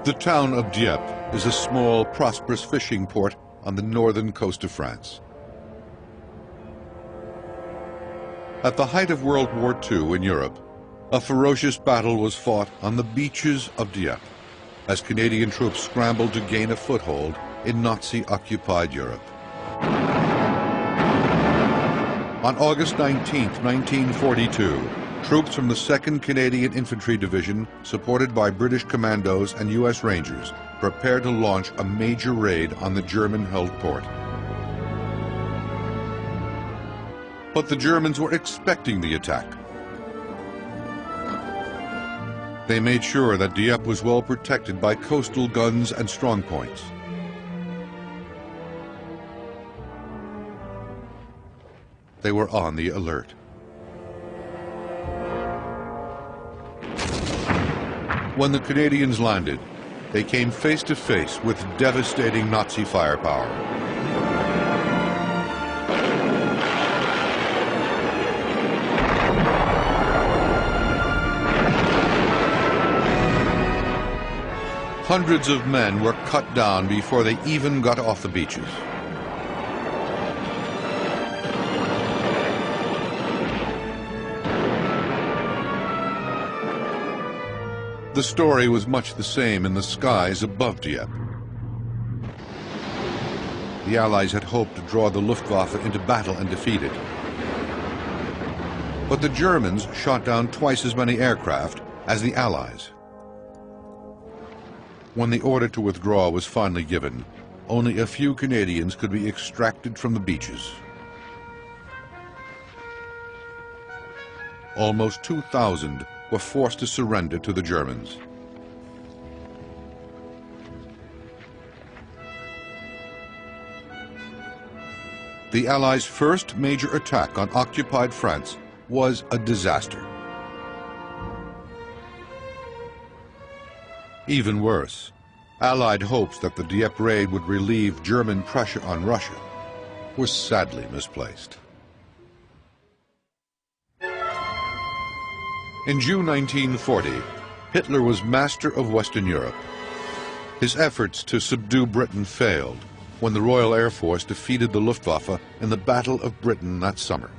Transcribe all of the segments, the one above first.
The town of Dieppe is a small, prosperous fishing port on the northern coast of France. At the height of World War II in Europe, a ferocious battle was fought on the beaches of Dieppe as Canadian troops scrambled to gain a foothold in Nazi-occupied Europe. On August 19, 1942, troops from the 2nd Canadian Infantry Division, supported by British commandos and U.S. Rangers, prepared to launch a major raid on the German-held port. But the Germans were expecting the attack. They made sure that Dieppe was well protected by coastal guns and strongpoints. They were on the alert. When the Canadians landed, they came face to face with devastating Nazi firepower. Hundreds of men were cut down before they even got off the beaches. The story was much the same in the skies above Dieppe. The Allies had hoped to draw the Luftwaffe into battle and defeat it. But the Germans shot down twice as many aircraft as the Allies. When the order to withdraw was finally given, only a few Canadians could be extracted from the beaches. Almost 2,000 were forced to surrender to the Germans. The Allies' first major attack on occupied France was a disaster. Even worse, Allied hopes that the Dieppe raid would relieve German pressure on Russia were sadly misplaced. In June 1940, Hitler was master of Western Europe. His efforts to subdue Britain failed when the Royal Air Force defeated the Luftwaffe in the Battle of Britain that summer.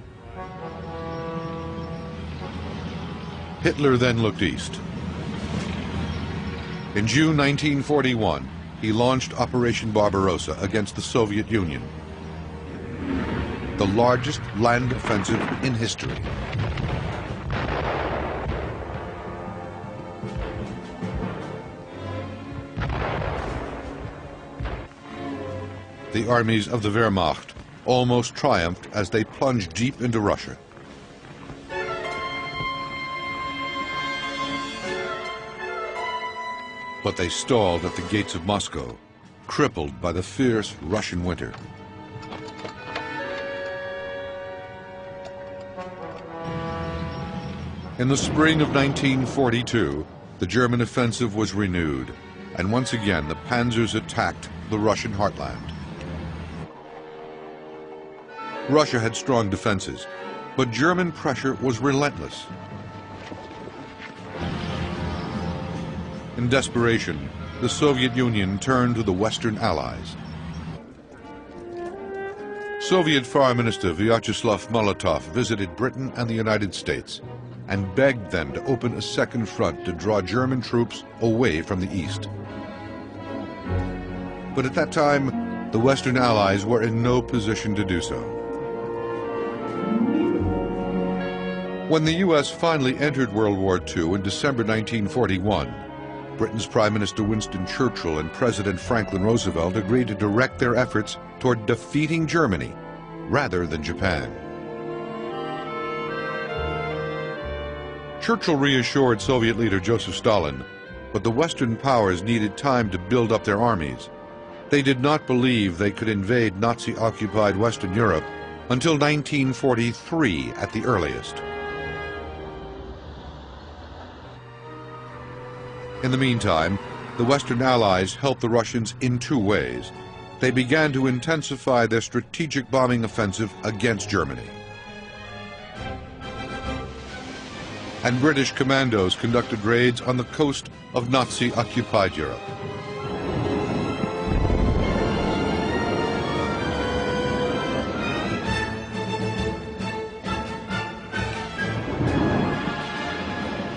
Hitler then looked east. In June 1941, he launched Operation Barbarossa against the Soviet Union, the largest land offensive in history. The armies of the Wehrmacht almost triumphed as they plunged deep into Russia. But they stalled at the gates of Moscow, crippled by the fierce Russian winter. In the spring of 1942, the German offensive was renewed, and once again the panzers attacked the Russian heartland. Russia had strong defenses, but German pressure was relentless. In desperation, the Soviet Union turned to the Western Allies. Soviet Foreign Minister Vyacheslav Molotov visited Britain and the United States and begged them to open a second front to draw German troops away from the east. But at that time, the Western Allies were in no position to do so. When the U.S. finally entered World War II in December 1941, Britain's Prime Minister Winston Churchill and President Franklin Roosevelt agreed to direct their efforts toward defeating Germany rather than Japan. Churchill reassured Soviet leader Joseph Stalin, but the Western powers needed time to build up their armies. They did not believe they could invade Nazi-occupied Western Europe until 1943 at the earliest. In the meantime, the Western Allies helped the Russians in two ways. They began to intensify their strategic bombing offensive against Germany. and British commandos conducted raids on the coast of Nazi-occupied Europe.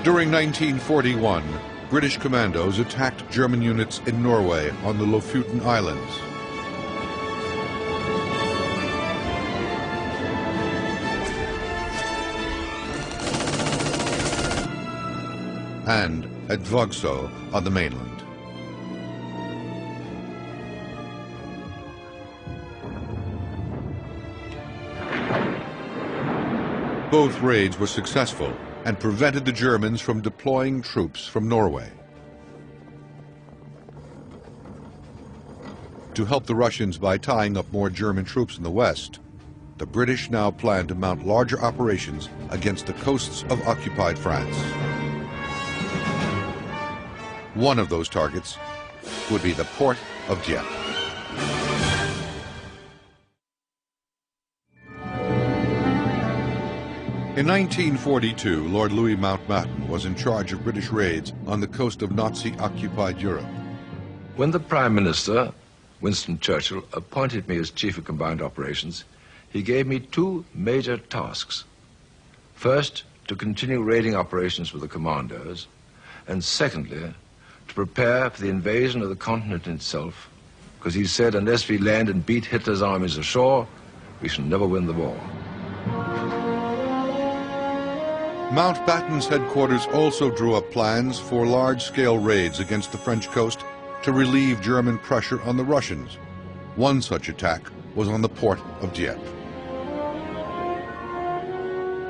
During 1941, British commandos attacked German units in Norway on the Lofoten Islands. And at Vågsø on the mainland. Both raids were successful and prevented the Germans from deploying troops from Norway. To help the Russians by tying up more German troops in the west, the British now planned to mount larger operations against the coasts of occupied France. One of those targets would be the port of Dieppe. In 1942, Lord Louis Mountbatten was in charge of British raids on the coast of Nazi-occupied Europe. When the Prime Minister, Winston Churchill, appointed me as Chief of Combined Operations, he gave me two major tasks. First, to continue raiding operations with the commandos, and secondly, to prepare for the invasion of the continent itself, because he said, unless we land and beat Hitler's armies ashore, we shall never win the war. Mountbatten's headquarters also drew up plans for large-scale raids against the French coast to relieve German pressure on the Russians. One such attack was on the port of Dieppe.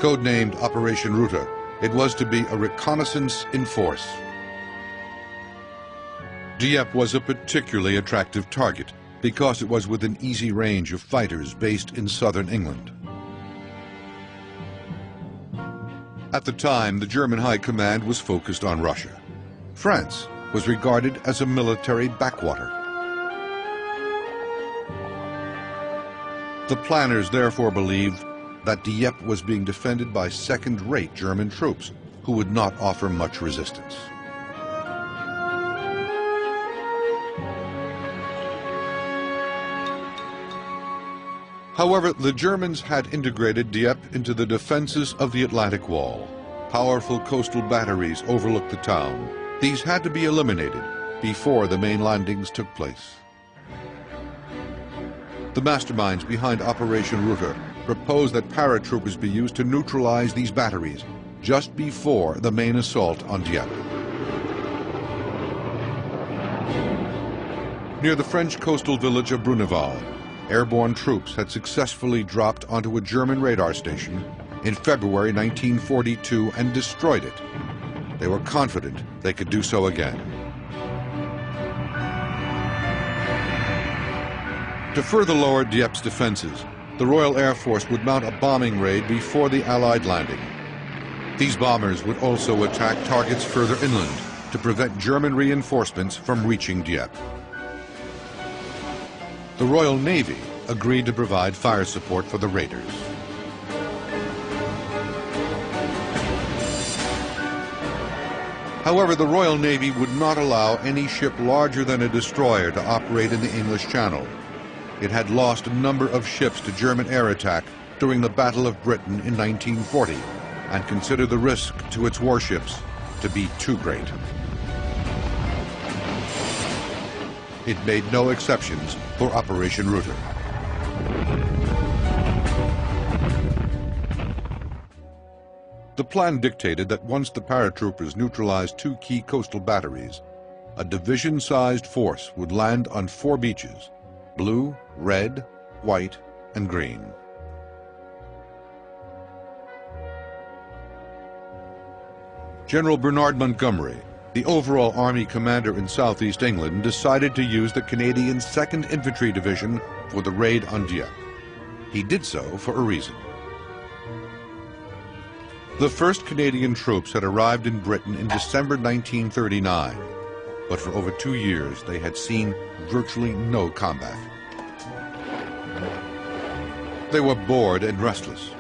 Codenamed Operation Ruta, it was to be a reconnaissance in force. Dieppe was a particularly attractive target because it was within easy range of fighters based in southern England. At the time, the German High Command was focused on Russia. France was regarded as a military backwater. The planners therefore believed that Dieppe was being defended by second-rate German troops who would not offer much resistance. However, the Germans had integrated Dieppe into the defenses of the Atlantic Wall. Powerful coastal batteries overlooked the town. These had to be eliminated before the main landings took place. The masterminds behind Operation Ruta proposed that paratroopers be used to neutralize these batteries just before the main assault on Dieppe. Near the French coastal village of Bruneval, airborne troops had successfully dropped onto a German radar station in February 1942 and destroyed it. They were confident they could do so again. To further lower Dieppe's defenses, the Royal Air Force would mount a bombing raid before the Allied landing. These bombers would also attack targets further inland to prevent German reinforcements from reaching Dieppe. The Royal Navy agreed to provide fire support for the raiders. However, the Royal Navy would not allow any ship larger than a destroyer to operate in the English Channel. It had lost a number of ships to German air attack during the Battle of Britain in 1940 and considered the risk to its warships to be too great. It made no exceptions for Operation Ruta. The plan dictated that once the paratroopers neutralized two key coastal batteries, a division-sized force would land on 4 beaches: blue, red, white, and green. General Bernard Montgomery, the overall army commander in southeast England, decided to use the Canadian 2nd Infantry Division for the raid on Dieppe. He did so for a reason. The first Canadian troops had arrived in Britain in December 1939, but for over 2 years they had seen virtually no combat. They were bored and restless.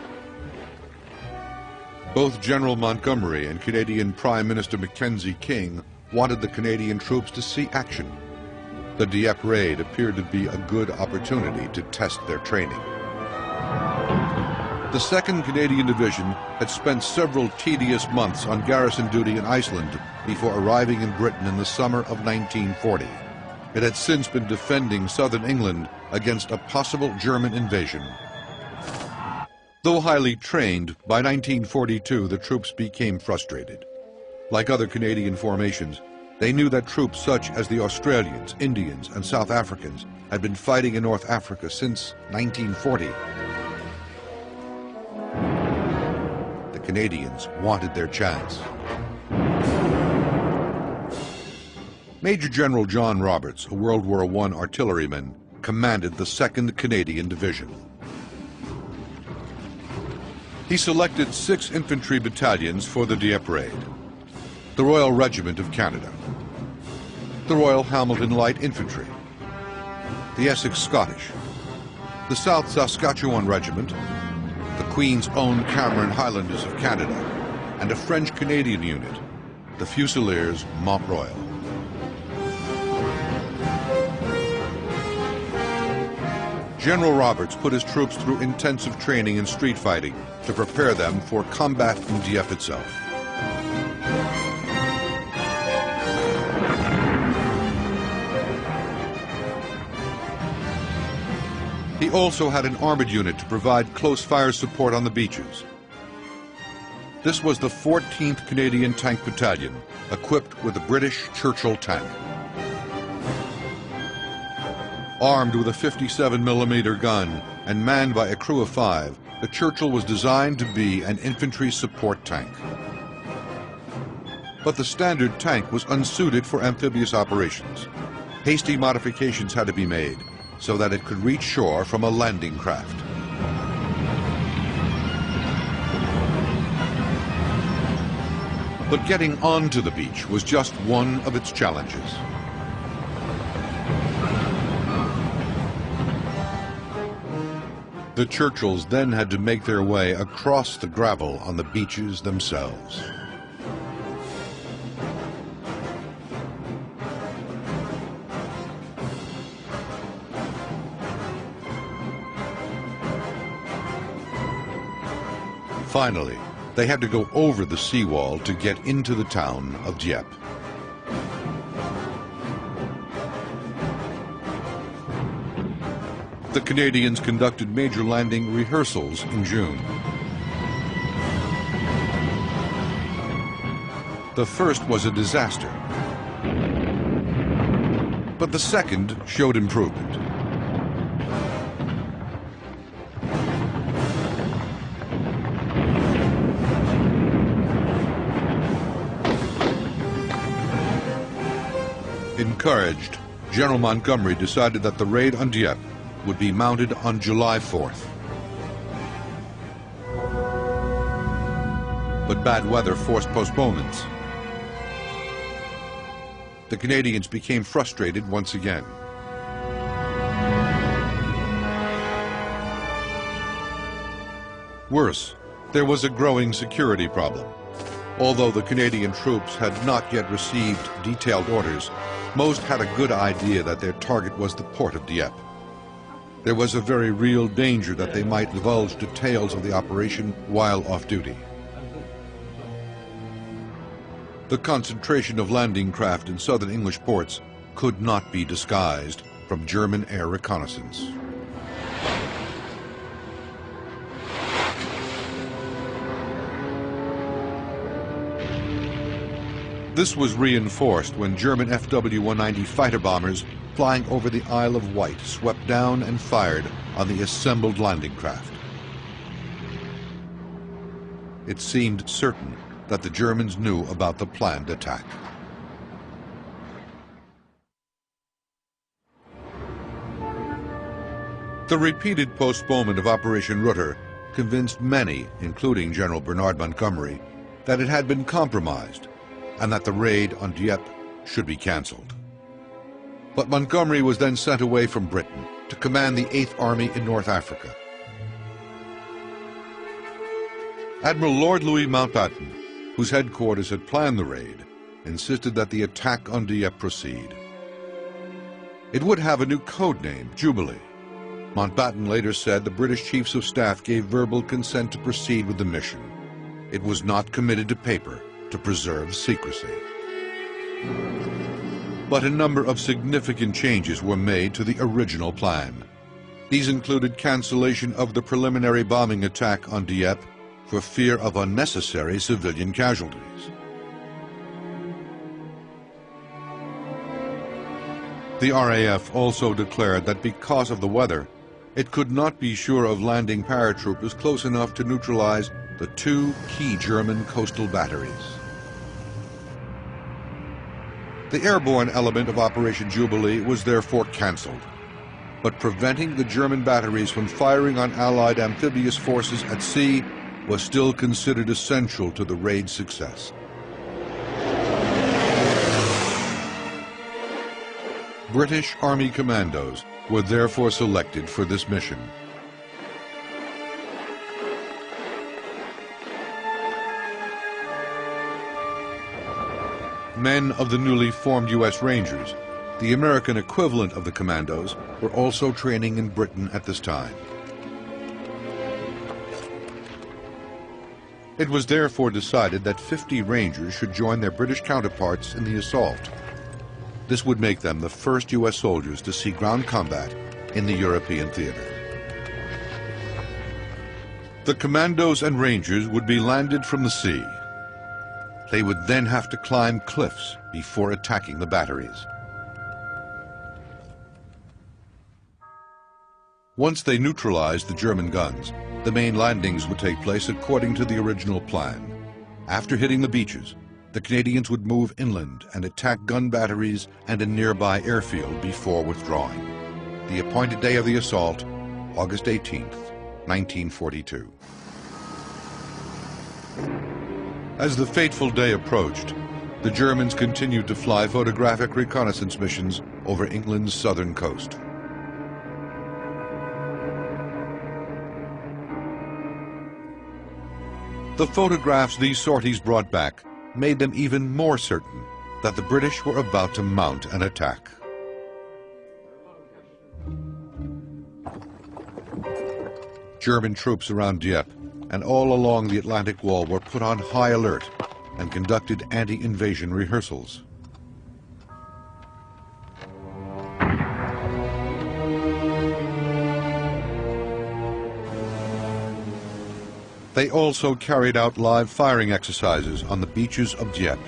Both General Montgomery and Canadian Prime Minister Mackenzie King wanted the Canadian troops to see action. The Dieppe raid appeared to be a good opportunity to test their training. The 2nd Canadian Division had spent several tedious months on garrison duty in Iceland before arriving in Britain in the summer of 1940. It had since been defending southern England against a possible German invasion. Though highly trained, by 1942 the troops became frustrated. Like other Canadian formations, they knew that troops such as the Australians, Indians, and South Africans had been fighting in North Africa since 1940. The Canadians wanted their chance. Major General John Roberts, a World War I artilleryman, commanded the 2nd Canadian Division. He selected 6 infantry battalions for the Dieppe raid: the Royal Regiment of Canada, the Royal Hamilton Light Infantry, the Essex Scottish, the South Saskatchewan Regiment, the Queen's Own Cameron Highlanders of Canada, and a French-Canadian unit, the Fusiliers Mont Royal. General Roberts put his troops through intensive training in street fighting to prepare them for combat in Dieppe itself. He also had an armored unit to provide close fire support on the beaches. This was the 14th Canadian Tank Battalion, equipped with a British Churchill tank. Armed with a 57mm gun and manned by a crew of 5, the Churchill was designed to be an infantry support tank. But the standard tank was unsuited for amphibious operations. Hasty modifications had to be made so that it could reach shore from a landing craft. But getting onto the beach was just one of its challenges. The Churchills then had to make their way across the gravel on the beaches themselves. Finally, they had to go over the seawall to get into the town of Dieppe. The Canadians conducted major landing rehearsals in June. The first was a disaster, but the second showed improvement. Encouraged, General Montgomery decided that the raid on Dieppe would be mounted on July 4th. But bad weather forced postponements. The Canadians became frustrated once again. Worse, there was a growing security problem. Although the Canadian troops had not yet received detailed orders, most had a good idea that their target was the port of Dieppe. There was a very real danger that they might divulge details of the operation while off duty. The concentration of landing craft in southern English ports could not be disguised from German air reconnaissance. This was reinforced when German FW-190 fighter bombers flying over the Isle of Wight swept down and fired on the assembled landing craft. It seemed certain that the Germans knew about the planned attack. The repeated postponement of Operation Rutter convinced many, including General Bernard Montgomery, that it had been compromised and that the raid on Dieppe should be cancelled. But Montgomery was then sent away from Britain to command the 8th Army in North Africa. Admiral Lord Louis Mountbatten, whose headquarters had planned the raid, insisted that the attack on Dieppe proceed. It would have a new code name, Jubilee. Mountbatten later said the British Chiefs of Staff gave verbal consent to proceed with the mission. It was not committed to paper to preserve secrecy. But a number of significant changes were made to the original plan. These included cancellation of the preliminary bombing attack on Dieppe for fear of unnecessary civilian casualties. The RAF also declared that because of the weather, it could not be sure of landing paratroopers close enough to neutralize the two key German coastal batteries. The airborne element of Operation Jubilee was therefore cancelled, but preventing the German batteries from firing on Allied amphibious forces at sea was still considered essential to the raid's success. British Army commandos were therefore selected for this mission. Men of the newly formed U.S. Rangers, the American equivalent of the commandos, were also training in Britain at this time. It was therefore decided that 50 Rangers should join their British counterparts in the assault. This would make them the first U.S. soldiers to see ground combat in the European theater. The commandos and Rangers would be landed from the sea. They would then have to climb cliffs before attacking the batteries. Once they neutralized the German guns, the main landings would take place according to the original plan. After hitting the beaches, the Canadians would move inland and attack gun batteries and a nearby airfield before withdrawing. The appointed day of the assault, August 18th, 1942. As the fateful day approached, the Germans continued to fly photographic reconnaissance missions over England's southern coast. The photographs these sorties brought back made them even more certain that the British were about to mount an attack. German troops around Dieppe and all along the Atlantic Wall were put on high alert and conducted anti-invasion rehearsals. They also carried out live firing exercises on the beaches of Dieppe.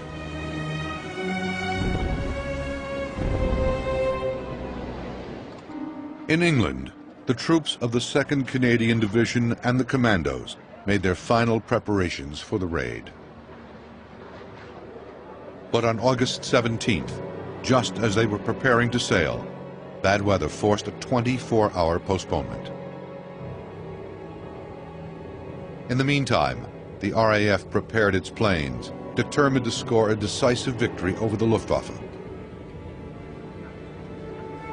In England, the troops of the 2nd Canadian Division and the commandos made their final preparations for the raid. But on August 17th, just as they were preparing to sail, bad weather forced a 24-hour postponement. In the meantime, the RAF prepared its planes, determined to score a decisive victory over the Luftwaffe.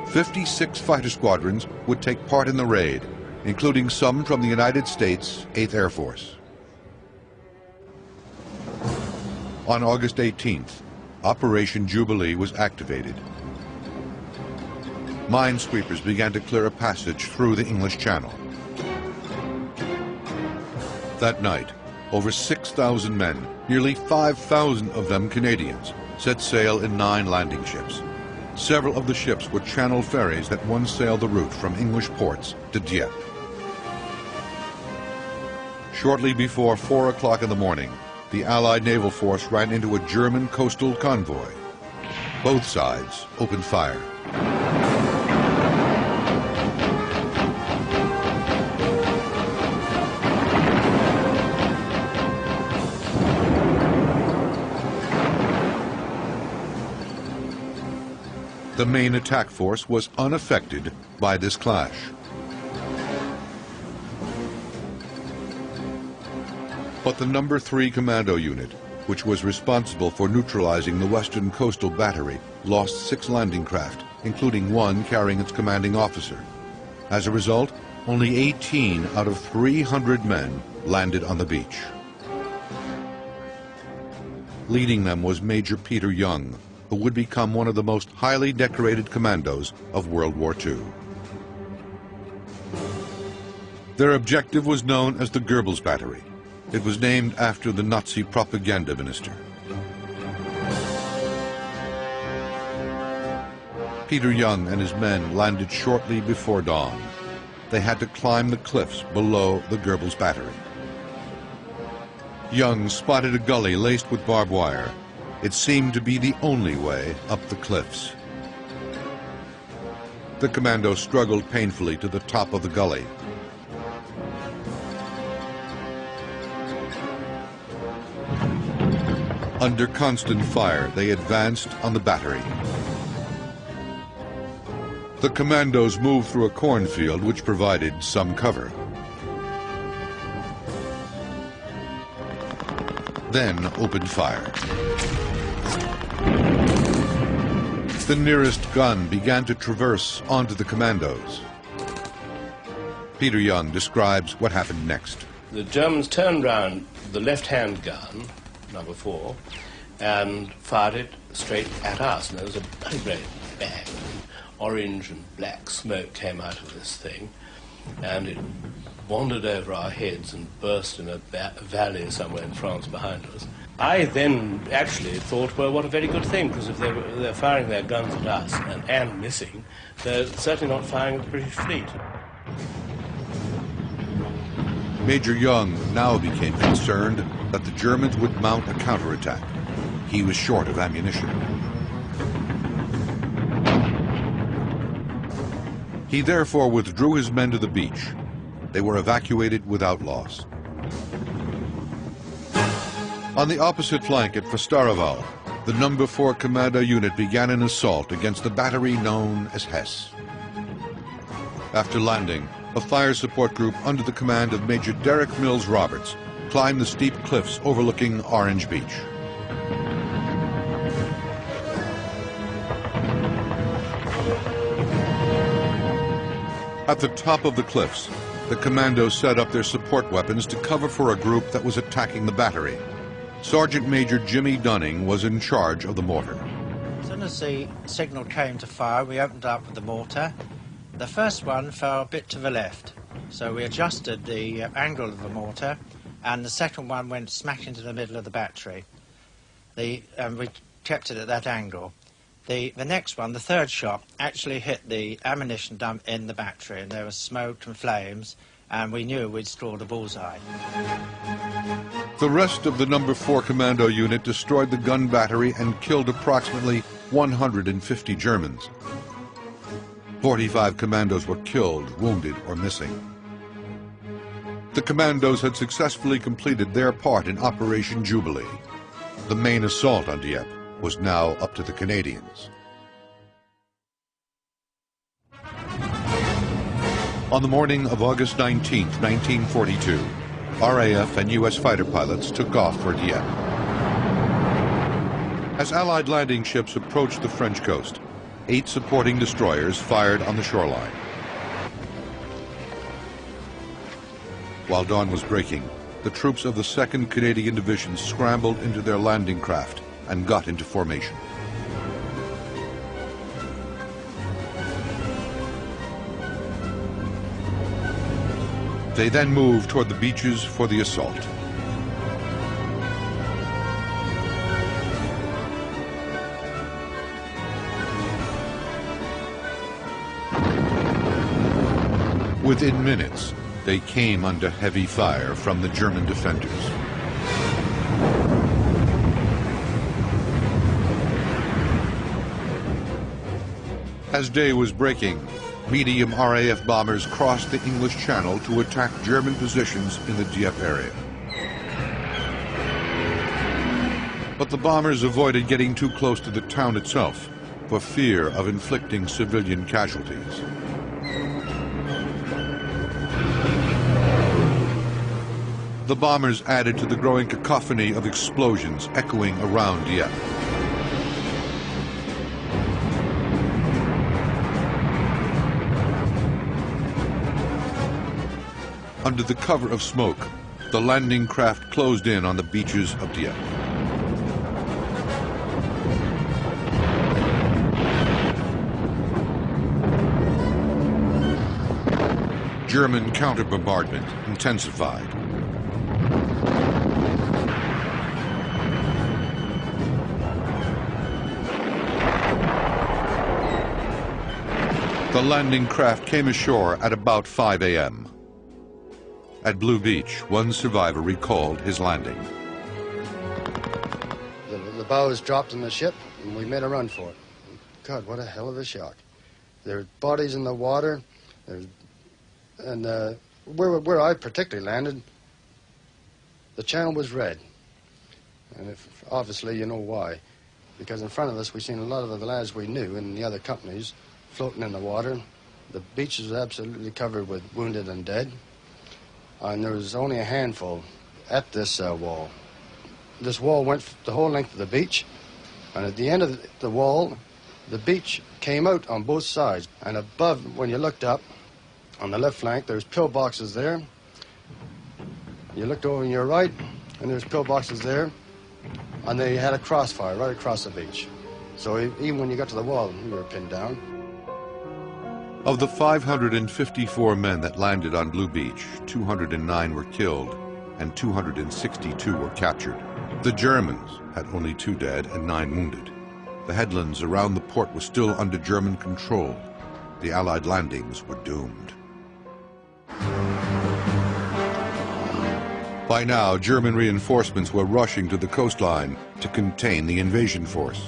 56 fighter squadrons would take part in the raid, including some from the United States 8th Air Force. On August 18th, Operation Jubilee was activated. Minesweepers began to clear a passage through the English Channel. That night, over 6,000 men, nearly 5,000 of them Canadians, set sail in 9 landing ships. Several of the ships were Channel ferries that once sailed the route from English ports to Dieppe. Shortly before 4 o'clock in the morning, the Allied naval force ran into a German coastal convoy. Both sides opened fire. The main attack force was unaffected by this clash. But the No. 3 Commando Unit, which was responsible for neutralizing the Western Coastal Battery, lost 6 landing craft, including 1 carrying its commanding officer. As a result, only 18 out of 300 men landed on the beach. Leading them was Major Peter Young, who would become one of the most highly decorated commandos of World War II. Their objective was known as the Goebbels Battery. It was named after the Nazi propaganda minister. Peter Young and his men landed shortly before dawn. They had to climb the cliffs below the Goebbels Battery. Young spotted a gully laced with barbed wire. It seemed to be the only way up the cliffs. The commando struggled painfully to the top of the gully. Under constant fire, they advanced on the battery. The commandos moved through a cornfield which provided some cover. Then opened fire. The nearest gun began to traverse onto the commandos. Peter Young describes what happened next. The Germans turned round the left-hand gun, number 4, and fired it straight at us. And there was a bloody great bang. Orange and black smoke came out of this thing, and it wandered over our heads and burst in a valley somewhere in France behind us. I then actually thought, well, what a very good thing, because if they're firing their guns at us and missing, they're certainly not firing at the British fleet. Major Young now became concerned that the Germans would mount a counterattack. He was short of ammunition. He therefore withdrew his men to the beach. They were evacuated without loss. On the opposite flank at Fastaroval, the No. 4 Commando unit began an assault against the battery known as Hesse. After landing, a fire support group under the command of Major Derek Mills Roberts climbed the steep cliffs overlooking Orange Beach. At the top of the cliffs, the commandos set up their support weapons to cover for a group that was attacking the battery. Sergeant Major Jimmy Dunning was in charge of the mortar. As soon as the signal came to fire, we opened up with the mortar. The first one fell a bit to the left, so we adjusted the angle of the mortar, and the second one went smack into the middle of the battery. We kept it at that angle. The next one, the third shot, actually hit the ammunition dump in the battery, and there was smoke and flames, and we knew we'd scored a bullseye. The rest of the No. 4 Commando unit destroyed the gun battery and killed approximately 150 Germans. 45 commandos were killed, wounded, or missing. The commandos had successfully completed their part in Operation Jubilee. The main assault on Dieppe was now up to the Canadians. On the morning of August 19, 1942, RAF and U.S. fighter pilots took off for Dieppe. As Allied landing ships approached the French coast, 8 supporting destroyers fired on the shoreline. While dawn was breaking, the troops of the 2nd Canadian Division scrambled into their landing craft and got into formation. They then moved toward the beaches for the assault. Within minutes, they came under heavy fire from the German defenders. As day was breaking, medium RAF bombers crossed the English Channel to attack German positions in the Dieppe area. But the bombers avoided getting too close to the town itself for fear of inflicting civilian casualties. The bombers added to the growing cacophony of explosions echoing around Dieppe. Under the cover of smoke, the landing craft closed in on the beaches of Dieppe. German counter-bombardment intensified. The landing craft came ashore at about 5 a.m. At Blue Beach, one survivor recalled his landing. The bows dropped in the ship, and we made a run for it. God, what a hell of a shock. There's bodies in the water, and where I particularly landed, the channel was red. And obviously you know why. Because in front of us, we seen a lot of the lads we knew in the other companies floating in the water. The beach was absolutely covered with wounded and dead. And there was only a handful at this wall. This wall went the whole length of the beach, and at the end of the wall, the beach came out on both sides. And above, when you looked up, on the left flank, there's pillboxes there. You looked over on your right, and there's pillboxes there, and they had a crossfire right across the beach. So even when you got to the wall, you were pinned down. Of the 554 men that landed on Blue Beach, 209 were killed and 262 were captured. The Germans had only 2 dead and 9 wounded. The headlands around the port were still under German control. The Allied landings were doomed. By now, German reinforcements were rushing to the coastline to contain the invasion force.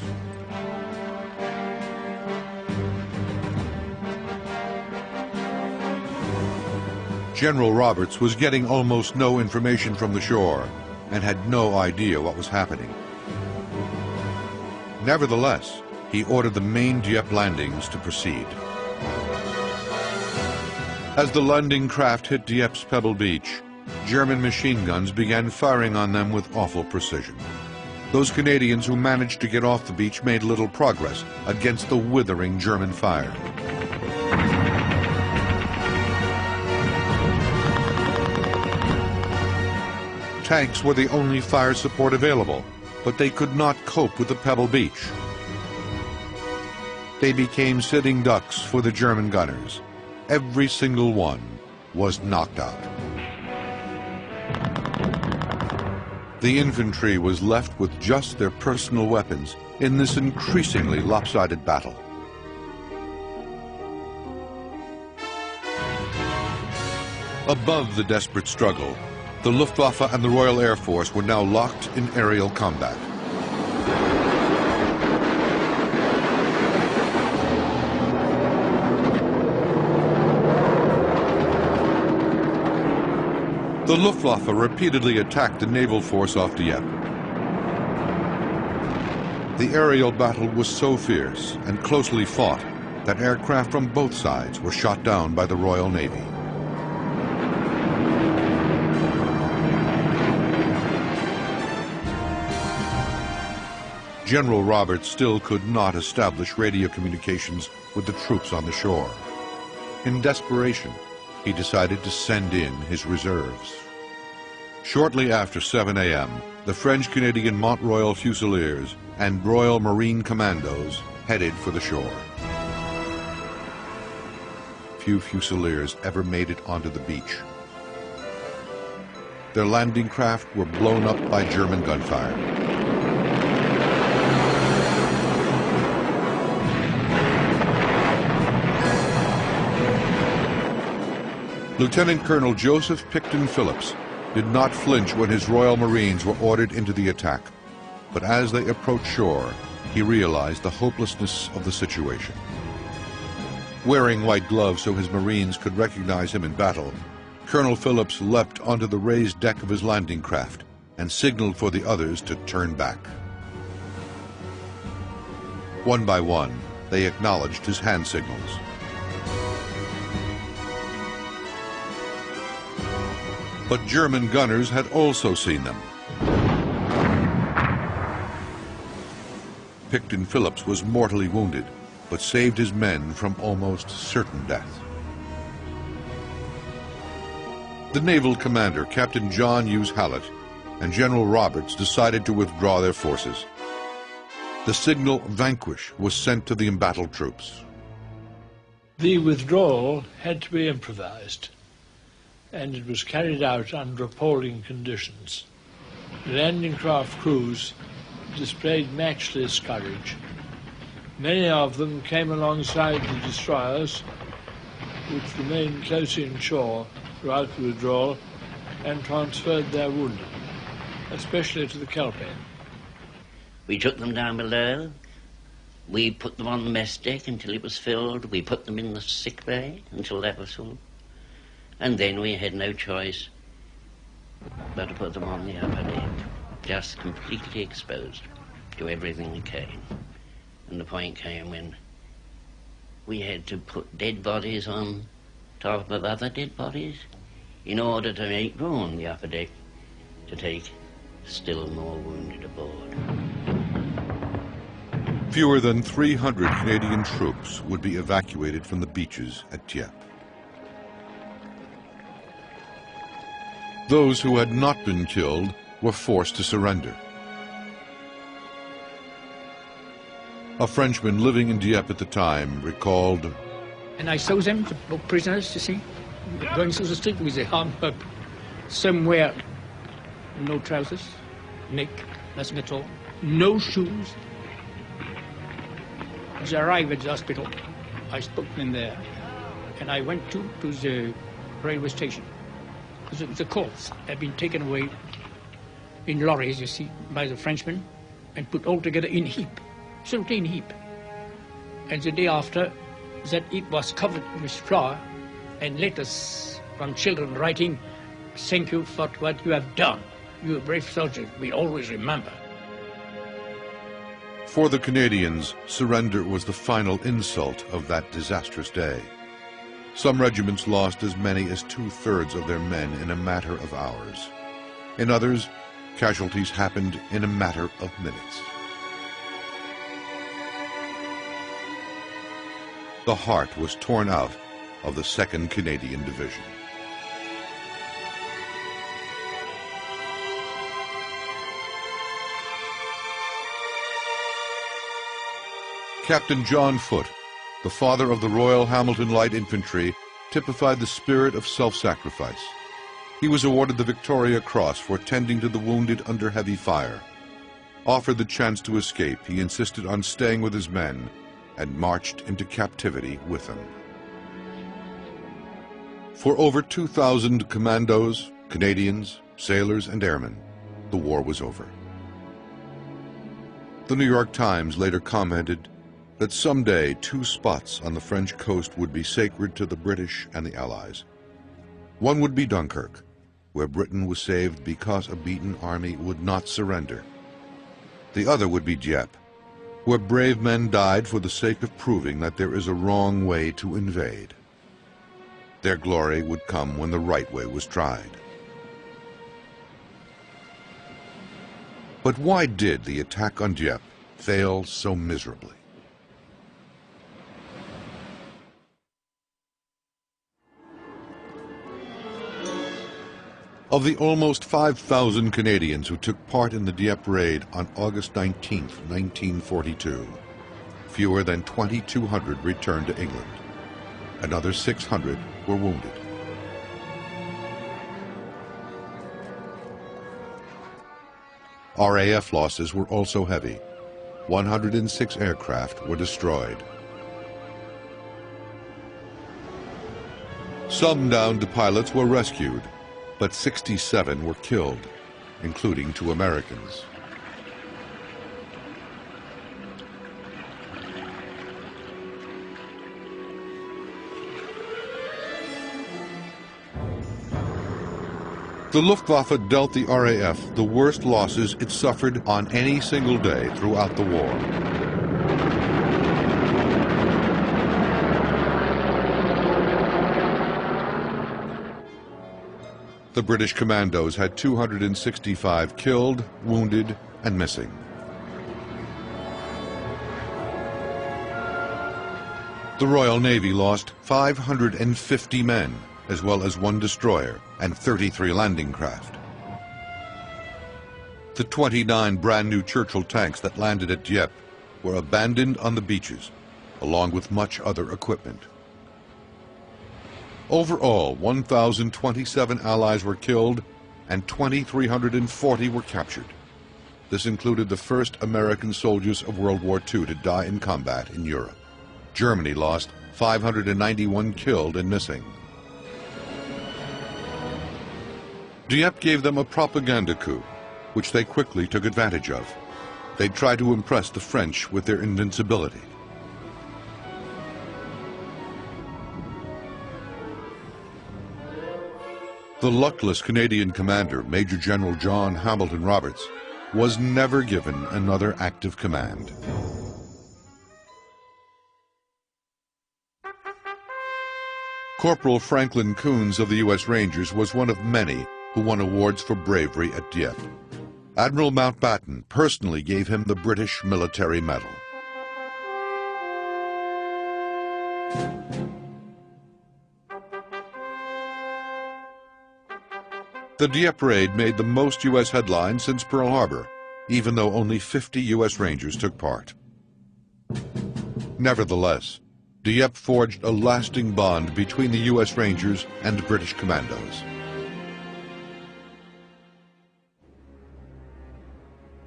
General Roberts was getting almost no information from the shore and had no idea what was happening. Nevertheless, he ordered the main Dieppe landings to proceed. As the landing craft hit Dieppe's pebble beach, German machine guns began firing on them with awful precision. Those Canadians who managed to get off the beach made little progress against the withering German fire. Tanks were the only fire support available, but they could not cope with the pebble beach. They became sitting ducks for the German gunners. Every single one was knocked out. The infantry was left with just their personal weapons in this increasingly lopsided battle. Above the desperate struggle, the Luftwaffe and the Royal Air Force were now locked in aerial combat. The Luftwaffe repeatedly attacked the naval force off Dieppe. The aerial battle was so fierce and closely fought that aircraft from both sides were shot down by the Royal Navy. General Roberts still could not establish radio communications with the troops on the shore. In desperation, he decided to send in his reserves. Shortly after 7 a.m., the French-Canadian Mont-Royal Fusiliers and Royal Marine Commandos headed for the shore. Few Fusiliers ever made it onto the beach. Their landing craft were blown up by German gunfire. Lieutenant Colonel Joseph Picton Phillips did not flinch when his Royal Marines were ordered into the attack, but as they approached shore, he realized the hopelessness of the situation. Wearing white gloves so his Marines could recognize him in battle, Colonel Phillips leapt onto the raised deck of his landing craft and signaled for the others to turn back. One by one, they acknowledged his hand signals. But German gunners had also seen them. Picton Phillips was mortally wounded, but saved his men from almost certain death. The naval commander, Captain John Hughes Hallett, and General Roberts decided to withdraw their forces. The signal "Vanquish" was sent to the embattled troops. The withdrawal had to be improvised. and it was carried out under appalling conditions. The landing craft crews displayed matchless courage. Many of them came alongside the destroyers, which remained close inshore throughout the withdrawal, and transferred their wounded, especially to the Kelpie. We took them down below. We put them on the mess deck until it was filled. We put them in the sick bay until that was full. And then we had no choice but to put them on the upper deck, just completely exposed to everything that came. And the point came when we had to put dead bodies on top of other dead bodies in order to make room on the upper deck to take still more wounded aboard. Fewer than 300 Canadian troops would be evacuated from the beaches at Dieppe. Those who had not been killed were forced to surrender. A Frenchman living in Dieppe at the time recalled, "And I saw them, the prisoners, you see, going through the street with their arm up. Some wear no trousers, naked, nothing at all, no shoes. They arrived at the hospital. I spoke to them there, and I went to the railway station. The corpses had been taken away in lorries, you see, by the Frenchmen, and put all together in heap, simply in heap. And the day after, that heap was covered with flour and letters from children writing, 'Thank you for what you have done. You are brave soldiers. We always remember.'" for the Canadians, surrender was the final insult of that disastrous day. Some regiments lost as many as 2/3 of their men in a matter of hours. In others, casualties happened in a matter of minutes. The heart was torn out of the 2nd Canadian Division. Captain John Foote, the father of the Royal Hamilton Light Infantry, typified the spirit of self-sacrifice. He was awarded the Victoria Cross for tending to the wounded under heavy fire. Offered the chance to escape, he insisted on staying with his men and marched into captivity with them. For over 2,000 commandos, Canadians, sailors, and airmen, the war was over. The New York Times later commented that someday 2 spots on the French coast would be sacred to the British and the Allies. One would be Dunkirk, where Britain was saved because a beaten army would not surrender. The other would be Dieppe, where brave men died for the sake of proving that there is a wrong way to invade. Their glory would come when the right way was tried. But why did the attack on Dieppe fail so miserably? Of the almost 5,000 Canadians who took part in the Dieppe raid on August 19, 1942, fewer than 2,200 returned to England. Another 600 were wounded. RAF losses were also heavy. 106 aircraft were destroyed. Some downed pilots were rescued, but 67 were killed, including 2 Americans. The Luftwaffe dealt the RAF the worst losses it suffered on any single day throughout the war. The British commandos had 265 killed, wounded, and missing. The Royal Navy lost 550 men, as well as 1 destroyer and 33 landing craft. The 29 brand new Churchill tanks that landed at Dieppe were abandoned on the beaches, along with much other equipment. Overall, 1,027 Allies were killed and 2,340 were captured. This included the first American soldiers of World War II to die in combat in Europe. Germany lost 591 killed and missing. Dieppe gave them a propaganda coup, which they quickly took advantage of. They tried to impress the French with their invincibility. The luckless Canadian commander, Major General John Hamilton Roberts, was never given another active command. Corporal Franklin Coons of the U.S. Rangers was one of many who won awards for bravery at Dieppe. Admiral Mountbatten personally gave him the British Military Medal. The Dieppe raid made the most U.S. headlines since Pearl Harbor, even though only 50 U.S. Rangers took part. Nevertheless, Dieppe forged a lasting bond between the U.S. Rangers and British commandos.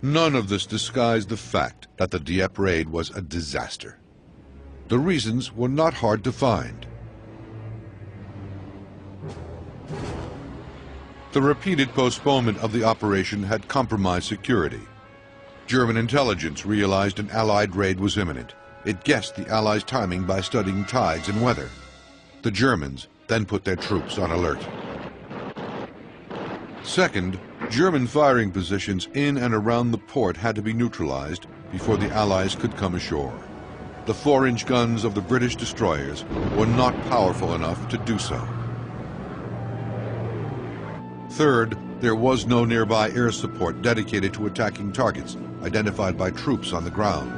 None of this disguised the fact that the Dieppe raid was a disaster. The reasons were not hard to find. The repeated postponement of the operation had compromised security. German intelligence realized an Allied raid was imminent. It guessed the Allies' timing by studying tides and weather. The Germans then put their troops on alert. Second, German firing positions in and around the port had to be neutralized before the Allies could come ashore. The 4-inch guns of the British destroyers were not powerful enough to do so. Third, there was no nearby air support dedicated to attacking targets identified by troops on the ground.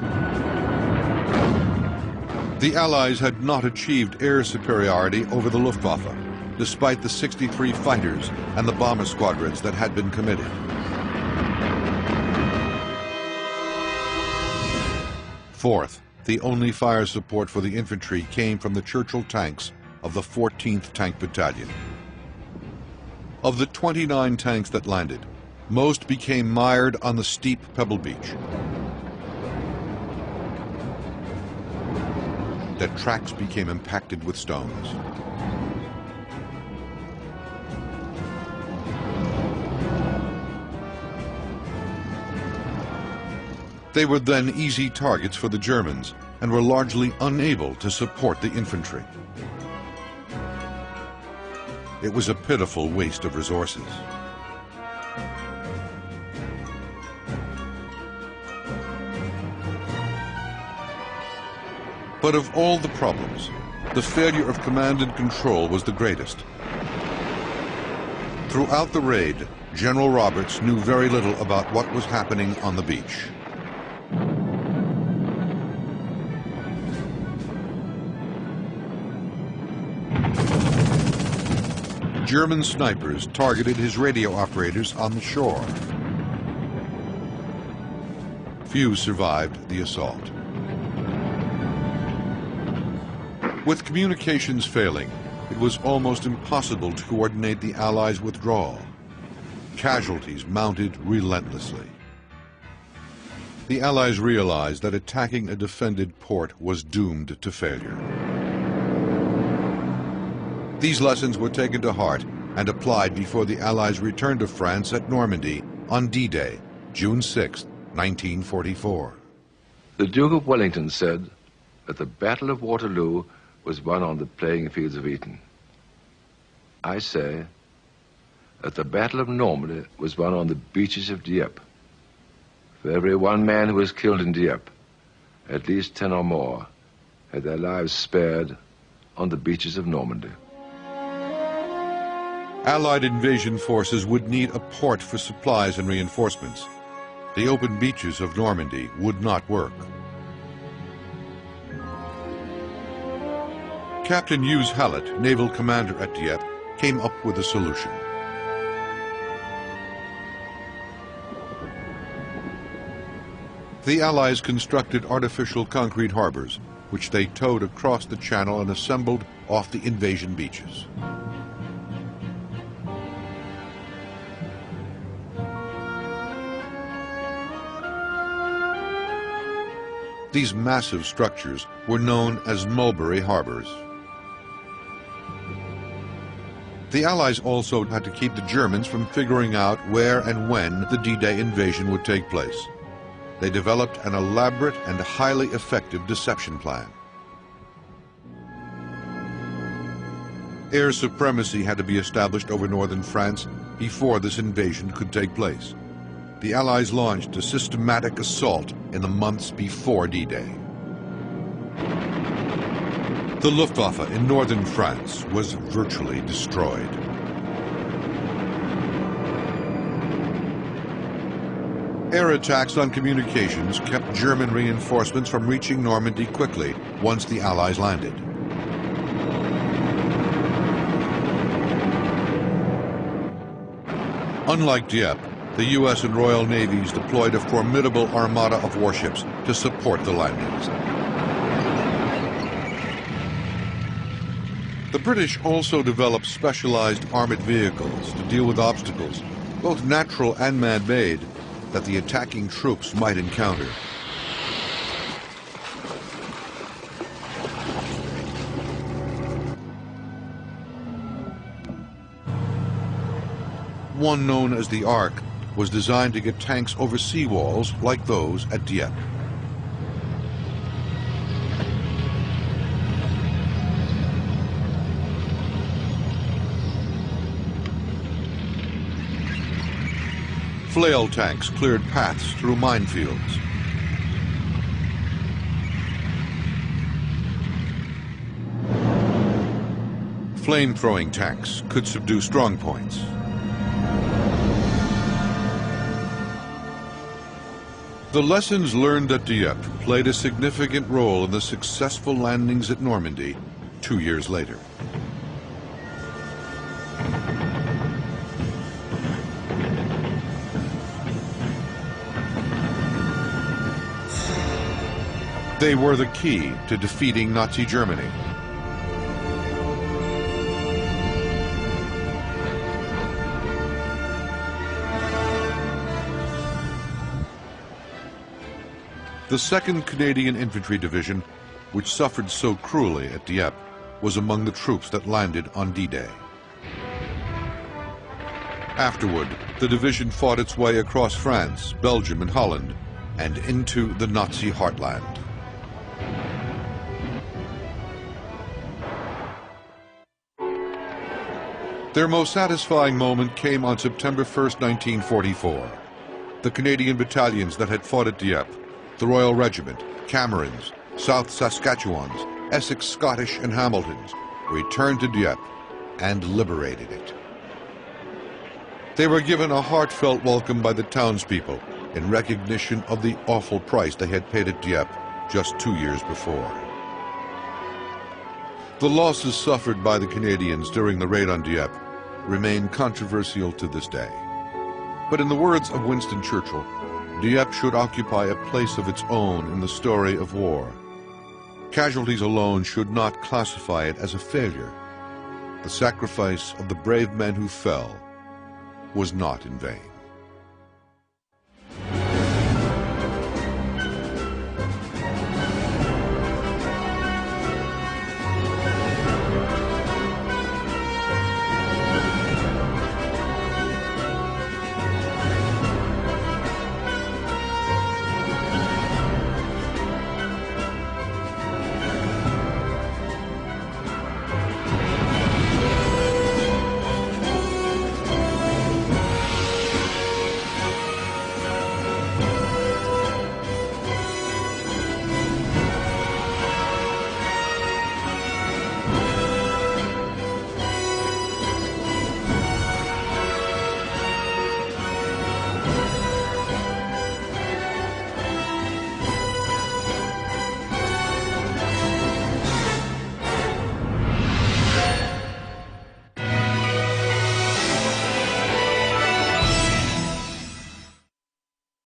The Allies had not achieved air superiority over the Luftwaffe, despite the 63 fighters and the bomber squadrons that had been committed. Fourth, the only fire support for the infantry came from the Churchill tanks of the 14th Tank Battalion. Of the 29 tanks that landed, most became mired on the steep pebble beach. Their tracks became impacted with stones. They were then easy targets for the Germans and were largely unable to support the infantry. It was a pitiful waste of resources. But of all the problems, the failure of command and control was the greatest. Throughout the raid, General Roberts knew very little about what was happening on the beach. German snipers targeted his radio operators on the shore. Few survived the assault. With communications failing, it was almost impossible to coordinate the Allies' withdrawal. Casualties mounted relentlessly. The Allies realized that attacking a defended port was doomed to failure. These lessons were taken to heart and applied before the Allies returned to France at Normandy on D-Day, June 6, 1944. The Duke of Wellington said that the Battle of Waterloo was won on the playing fields of Eton. I say that the Battle of Normandy was won on the beaches of Dieppe. For every one man who was killed in Dieppe, at least 10 or more had their lives spared on the beaches of Normandy. Allied invasion forces would need a port for supplies and reinforcements. The open beaches of Normandy would not work. Captain Hughes Hallett, naval commander at Dieppe, came up with a solution. The Allies constructed artificial concrete harbors which they towed across the channel and assembled off the invasion beaches. These massive structures were known as mulberry harbors. The Allies also had to keep the Germans from figuring out where and when the D-Day invasion would take place. They developed an elaborate and highly effective deception plan. Air supremacy had to be established over northern France before this invasion could take place. The Allies launched a systematic assault in the months before D-Day. The Luftwaffe in northern France was virtually destroyed. Air attacks on communications kept German reinforcements from reaching Normandy quickly once the Allies landed. Unlike Dieppe, the U.S. and Royal Navies deployed a formidable armada of warships to support the landings. The British also developed specialized armored vehicles to deal with obstacles, both natural and man-made, that the attacking troops might encounter. One known as the Ark was designed to get tanks over seawalls like those at Dieppe. Flail tanks cleared paths through minefields. Flame-throwing tanks could subdue strong points. The lessons learned at Dieppe played a significant role in the successful landings at Normandy 2 years later. They were the key to defeating Nazi Germany. The 2nd Canadian Infantry Division, which suffered so cruelly at Dieppe, was among the troops that landed on D-Day. Afterward, the division fought its way across France, Belgium, and Holland, and into the Nazi heartland. Their most satisfying moment came on September 1st, 1944. The Canadian battalions that had fought at Dieppe, the Royal Regiment, Camerons, South Saskatchewans, Essex Scottish, and Hamiltons, returned to Dieppe and liberated it. They were given a heartfelt welcome by the townspeople in recognition of the awful price they had paid at Dieppe just 2 years before. The losses suffered by the Canadians during the raid on Dieppe remain controversial to this day. But in the words of Winston Churchill, Dieppe should occupy a place of its own in the story of war. Casualties alone should not classify it as a failure. The sacrifice of the brave men who fell was not in vain.